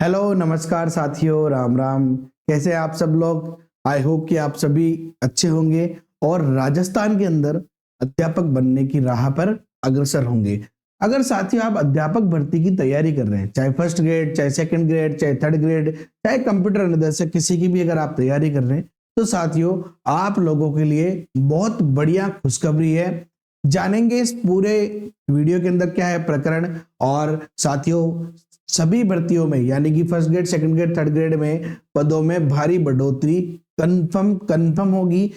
Hello नमस्कार साथियों, राम राम। कैसे हैं आप सब लोग? आई होप कि आप सभी अच्छे होंगे और राजस्थान के अंदर अध्यापक बनने की राह पर अग्रसर होंगे। अगर साथियों आप अध्यापक भर्ती की तैयारी कर रहे हैं, चाहे फर्स्ट ग्रेड, चाहे सेकंड ग्रेड, चाहे थर्ड ग्रेड, चाहे कंप्यूटर अनुदेशक, किसी की भी अगर आप तैयारी कर रहे हैं, तो साथियों आप लोगों के लिए बहुत बढ़िया खुशखबरी है। जानेंगे इस पूरे वीडियो के अंदर क्या है प्रकरण। और साथियों सभी भर्तियों में यानी कि first grade, second grade, third grade में पदों में भारी बढ़ोतरी कंफर्म होगी।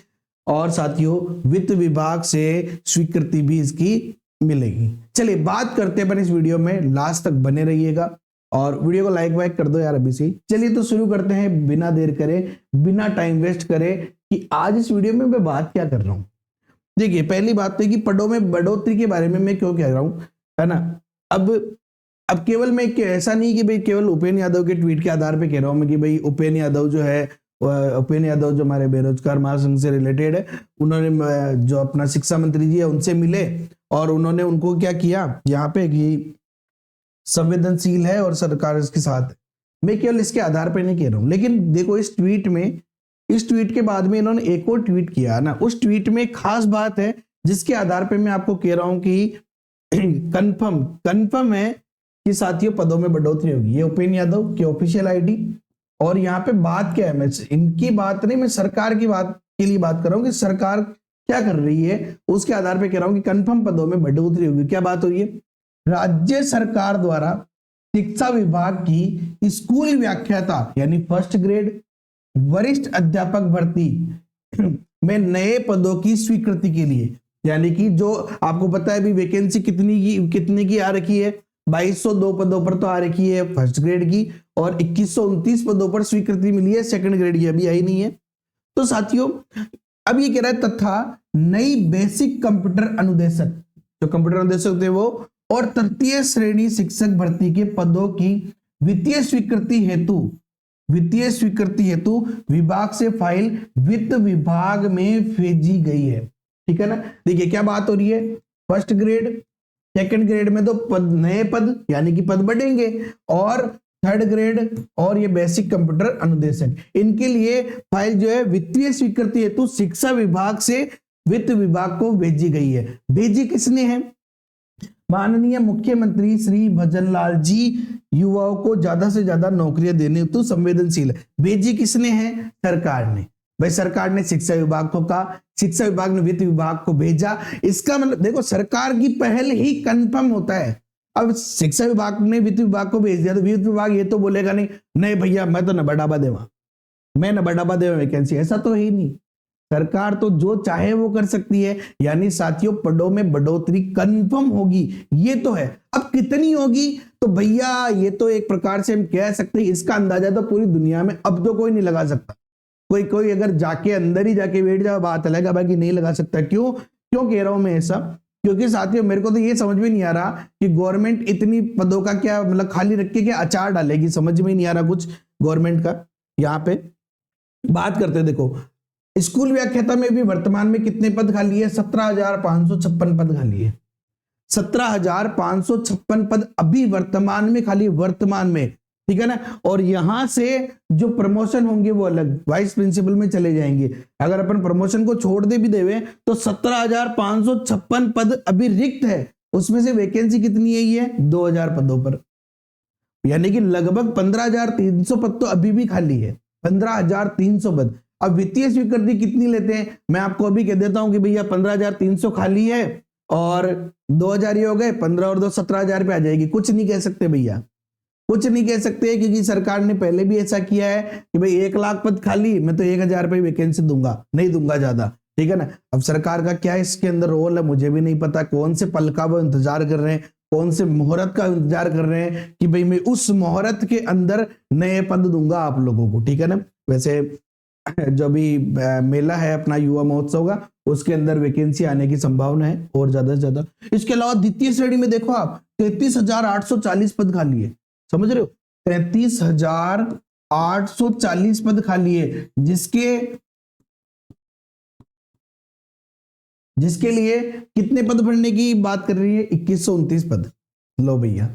और साथियों वित्त विभाग से स्वीकृति भी इसकी मिलेगी। चलिए बात करते हैं अपन इस वीडियो में, लास्ट तक बने रहिएगा और वीडियो को लाइक वाइक कर दो यार अभी से। चलिए तो शुरू करते हैं बिना देर करे, बिना टाइम वेस्ट करे कि आज इस वीडियो में मैं बात क्या कर रहा हूं। देखिए पहली बात तो कि पदों में बढ़ोतरी के बारे में मैं क्यों कह रहा हूं, है ना। अब केवल मैं ऐसा नहीं कि भाई केवल उपेन्द्र यादव के ट्वीट के आधार पे कह रहा हूं मैं कि भाई उपेन्द्र यादव जो है, उपेन्द्र यादव जो हमारे बेरोजगार महासंघ से रिलेटेड है, उन्होंने जो अपना शिक्षा मंत्री जी है उनसे मिले और उन्होंने उनको क्या किया यहाँ पे कि संवेदनशील है और सरकार इसके साथ है। मैं केवल इसके आधार पर नहीं कह रहा हूं, लेकिन देखो इस ट्वीट के बाद में इन्होंने एक और ट्वीट किया ना, उस ट्वीट में खास बात है जिसके आधार पर मैं आपको कह रहा हूं कि कंफर्म है कि साथियों पदों में बढ़ोतरी होगी। ये उपेन्द्र यादव की ऑफिशियल आईडी। और यहाँ पे बात क्या है, मैं इनकी बात नहीं, मैं सरकार की बात के लिए बात कर रहा हूँ कि सरकार क्या कर रही है, उसके आधार पे कह रहा हूँ कि कंफर्म पदों में बढ़ोतरी होगी। क्या बात हो रही है? राज्य सरकार द्वारा शिक्षा विभाग की स्कूल व्याख्याता यानी फर्स्ट ग्रेड वरिष्ठ अध्यापक भर्ती में नए पदों की स्वीकृति के लिए, यानी कि जो आपको पता है अभी वैकेंसी कितनी की आ रखी है, 2202 पदों पर तो आ रखी है फर्स्ट ग्रेड की और 2129 पदों पर स्वीकृति मिली है सेकंड ग्रेड की, अभी आई नहीं है। तो साथियों अब ये कह रहा है तथा नई बेसिक कंप्यूटर अनुदेशक, जो कंप्यूटर अनुदेशक होते हैं वो, और तृतीय श्रेणी शिक्षक भर्ती के पदों की वित्तीय स्वीकृति हेतु विभाग से फाइल वित्त विभाग में भेजी गई है। ठीक है ना। देखिए क्या बात हो रही है, फर्स्ट ग्रेड सेकंड ग्रेड में तो नए पद यानी कि पद बढ़ेंगे, और थर्ड ग्रेड और ये बेसिक कंप्यूटर अनुदेशक, इनके लिए फाइल जो है वित्तीय स्वीकृति हेतु शिक्षा विभाग से वित्त विभाग को भेजी गई है। भेजी किसने है? माननीय मुख्यमंत्री श्री भजनलाल जी युवाओं को ज्यादा से ज्यादा नौकरियां देने हेतु संवेदनशील है। भेजी किसने है? सरकार ने। भाई सरकार ने शिक्षा विभाग को कहा, शिक्षा विभाग ने वित्त विभाग को भेजा। इसका मतलब देखो सरकार की पहल ही कंफर्म होता है। अब शिक्षा विभाग ने वित्त विभाग को भेज दिया तो वित्त विभाग ये तो बोलेगा नहीं नहीं भैया मैं तो न बढ़ावा देवा, मैं न बढ़ावा देवा वैकेंसी, ऐसा तो है ही नहीं। सरकार तो जो चाहे वो कर सकती है। यानी साथियों पदों में बढ़ोतरी कंफर्म होगी, ये तो है। अब कितनी होगी तो भैया ये तो एक प्रकार से हम कह सकते हैं, इसका अंदाजा तो पूरी दुनिया में अब तो कोई नहीं लगा सकता। कोई अगर जाके अंदर ही जाके बैठ जाए बात अलग है, बाकी नहीं लगा सकता। क्यों कह रहा हूं मैं ऐसा? क्योंकि साथियों मेरे को तो ये समझ में नहीं आ रहा कि गवर्नमेंट इतनी पदों का क्या मतलब खाली रख के क्या अचार डालेगी, समझ में नहीं आ रहा कुछ गवर्नमेंट का। यहाँ पे बात करते हैं, देखो स्कूल व्याख्याता में भी वर्तमान में कितने पद खाली है? 17,556 पद खाली है। 17,556 पद अभी वर्तमान में खाली, वर्तमान में। ठीक है ना। और यहां से जो प्रमोशन होंगे वो अलग वाइस प्रिंसिपल में चले जाएंगे। अगर अपन प्रमोशन को छोड़ दे भी देवे तो 17,556 पद अभी रिक्त है। उसमें से वैकेंसी कितनी है? ये 2,000 पदों पर, यानी कि लगभग 15,300 पद तो अभी भी खाली है। 15,300 पद। अब वित्तीय स्वीकृति कितनी लेते हैं मैं आपको अभी कह देता हूं कि भैया 15,300 खाली है और 2,000 ही हो गए, 15 और 2 17,000 पे आ जाएगी। कुछ नहीं कह सकते भैया, कुछ नहीं कह सकते, क्योंकि सरकार ने पहले भी ऐसा किया है कि भाई 1 लाख पद खाली, मैं तो 1,000 पे वैकेंसी दूंगा, नहीं दूंगा ज्यादा। ठीक है ना। अब सरकार का क्या इसके अंदर रोल है मुझे भी नहीं पता, कौन से पल का वो इंतजार कर रहे हैं, कौन से मुहूर्त का इंतजार कर रहे हैं कि भाई मैं उस मुहूर्त के अंदर नए पद दूंगा आप लोगों को। ठीक है ना। वैसे जो भी मेला है अपना युवा महोत्सव का, उसके अंदर वैकेंसी आने की संभावना है और ज्यादा से ज्यादा। इसके अलावा द्वितीय श्रेणी में देखो आप 33,840 पद खाली है, समझ रहे हो? 33,840 पद खाली है, जिसके लिए कितने पद भरने की बात कर रही है? 2129 पद। लो भैया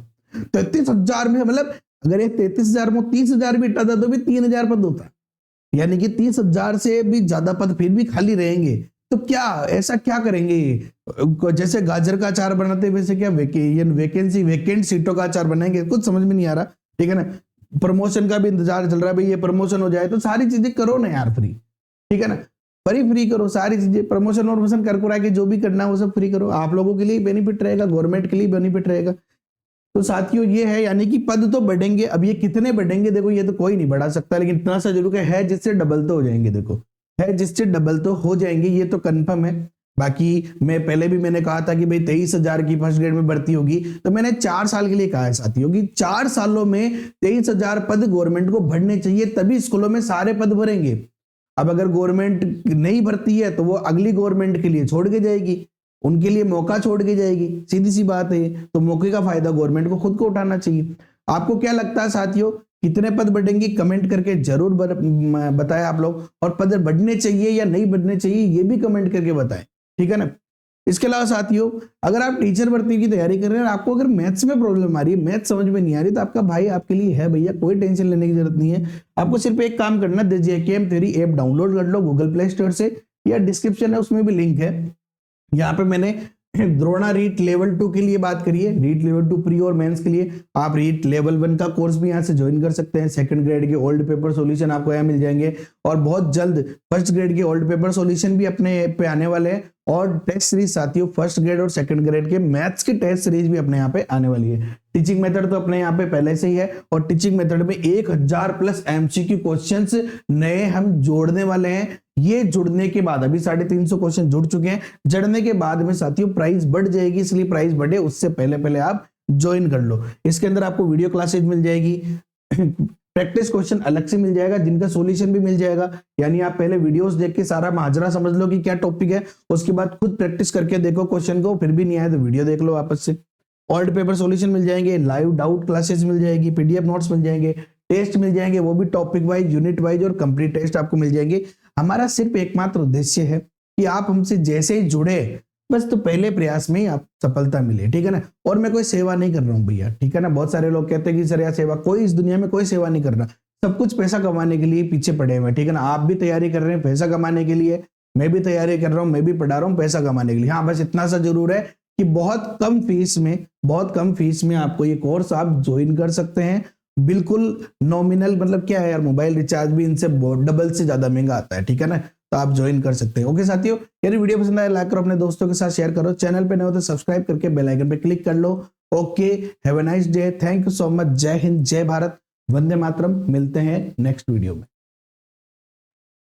33,000 में मतलब अगर ये 33,000 में 30,000 भी हटाता तो भी 3,000 पद होता, यानी कि 30,000 से भी ज्यादा पद फिर भी खाली रहेंगे। तो क्या ऐसा क्या करेंगे ये? जैसे गाजर का अचार बनाते वैसे क्या वेकेंट सीटों का अचार बनाएंगे? कुछ समझ में नहीं आ रहा, ठीक है ना। प्रमोशन का भी इंतजार चल रहा है, भाई ये प्रमोशन हो जाए तो सारी चीजें करो ना यार फ्री, ठीक है ना। फ्री करो सारी चीजें, प्रमोशन वरमोशन कर कुरा के जो भी करना है वो सब फ्री करो, आप लोगों के लिए बेनिफिट रहेगा, गवर्नमेंट के लिए बेनिफिट रहेगा। तो साथियों ये है, यानी कि पद तो बढ़ेंगे। अब ये कितने बढ़ेंगे देखो, ये तो कोई नहीं बढ़ा सकता, लेकिन इतना सा जरूर है जिससे डबल तो हो जाएंगे। देखो है जिससे डबल तो हो जाएंगे, ये तो कंफर्म है। बाकी मैं पहले भी मैंने कहा था कि भाई 23,000 की फर्स्ट ग्रेड में भर्ती होगी, तो मैंने 4 साल के लिए कहा है साथियों कि 4 सालों में 23,000 पद गवर्नमेंट को भरने चाहिए, तभी स्कूलों में सारे पद भरेंगे। अब अगर गवर्नमेंट नहीं भरती है तो वो अगली गवर्नमेंट के लिए छोड़ के जाएगी, उनके लिए मौका छोड़ के जाएगी, सीधी सी बात है। तो मौके का फायदा गवर्नमेंट को खुद को उठाना चाहिए। आपको क्या लगता है साथियों, कितने पद बढ़ेंगे? कमेंट करके जरूर बताएं आप लोग, और पद बढ़ने चाहिए या नहीं बढ़ने चाहिए ये भी कमेंट करके बताएं, ठीक है ना। इसके अलावा साथियों, अगर आप टीचर भर्ती की तैयारी कर रहे हैं, आपको अगर मैथ्स में प्रॉब्लम आ रही है, मैथ्स समझ में नहीं आ रही, तो आपका भाई आपके लिए है भैया, कोई टेंशन लेने की जरूरत नहीं है। आपको सिर्फ एक काम करना, जेकेएम थ्योरी ऐप डाउनलोड कर लो गूगल प्ले स्टोर से, या डिस्क्रिप्शन है उसमें भी लिंक है। यहाँ पे मैंने द्रोणा रीट लेवल 2 के लिए बात करी है, रीट लेवल 2 प्री और मेंस के लिए। आप रीट लेवल 1 का कोर्स भी यहाँ से ज्वाइन कर सकते हैं। सेकंड ग्रेड के ओल्ड पेपर सॉल्यूशन आपको यहाँ मिल जाएंगे, और बहुत जल्द फर्स्ट ग्रेड के ओल्ड पेपर सॉल्यूशन भी अपने ऐप पे आने वाले हैं। और टेस्ट सीरीज साथियों, फर्स्ट ग्रेड और सेकंड ग्रेड के मैथ्स की टेस्ट सीरीज भी अपने यहाँ पे आने वाली है। टीचिंग मेथड तो अपने यहाँ पे पहले से ही है, और टीचिंग मेथड में 1000 प्लस एमसीक्यू क्वेश्चंस नए हम जोड़ने वाले हैं। ये जुड़ने के बाद अभी 350 क्वेश्चन जुड़ चुके हैं, जड़ने के बाद में साथियों प्राइस बढ़ जाएगी, इसलिए प्राइस बढ़े उससे पहले पहले आप ज्वाइन कर लो। इसके अंदर आपको वीडियो क्लासेज मिल जाएगी, प्रैक्टिस क्वेश्चन अलग से मिल जाएगा, जिनका सॉल्यूशन भी मिल जाएगा। यानी आप पहले वीडियोस देख के सारा माजरा समझ लो कि क्या टॉपिक है, उसके बाद खुद प्रैक्टिस करके देखो क्वेश्चन को, फिर भी नहीं आए तो वीडियो देख लो वापस से। ओल्ड पेपर सॉल्यूशन मिल जाएंगे, लाइव डाउट क्लासेस मिल जाएगी, पीडीएफ नोट्स मिल जाएंगे, टेस्ट मिल जाएंगे, वो भी टॉपिक वाइज, यूनिट वाइज, और कंप्लीट टेस्ट आपको मिल जाएंगे। हमारा सिर्फ एकमात्र उद्देश्य है कि आप हमसे जैसे ही जुड़े, बस तो पहले प्रयास में ही आप सफलता मिले, ठीक है ना। और मैं कोई सेवा नहीं कर रहा हूँ भैया, ठीक है ना। बहुत सारे लोग कहते हैं कि सर यार सेवा, कोई इस दुनिया में कोई सेवा नहीं कर रहा, सब कुछ पैसा कमाने के लिए पीछे पड़े हुए हैं, ठीक है ना। आप भी तैयारी कर रहे हैं पैसा कमाने के लिए, मैं भी तैयारी कर रहा हूँ, मैं भी पढ़ा रहा हूँ पैसा कमाने के लिए। हाँ, बस इतना सा जरूर है कि बहुत कम फीस में आपको ये कोर्स आप ज्वाइन कर सकते हैं, बिल्कुल नॉमिनल। मतलब क्या है यार, मोबाइल रिचार्ज भी इनसे डबल से ज्यादा महंगा आता है, ठीक है ना। तो आप ज्वाइन कर सकते हैं। ओके साथियों, यदि वीडियो पसंद आए लाइक करो, अपने दोस्तों के साथ शेयर करो, चैनल पे नए हो तो सब्सक्राइब करके बेल आइकन पे क्लिक कर लो। Okay, have a nice day, thank you so much, जय हिंद, जय भारत, वंदे मातरम। मिलते हैं नेक्स्ट वीडियो में।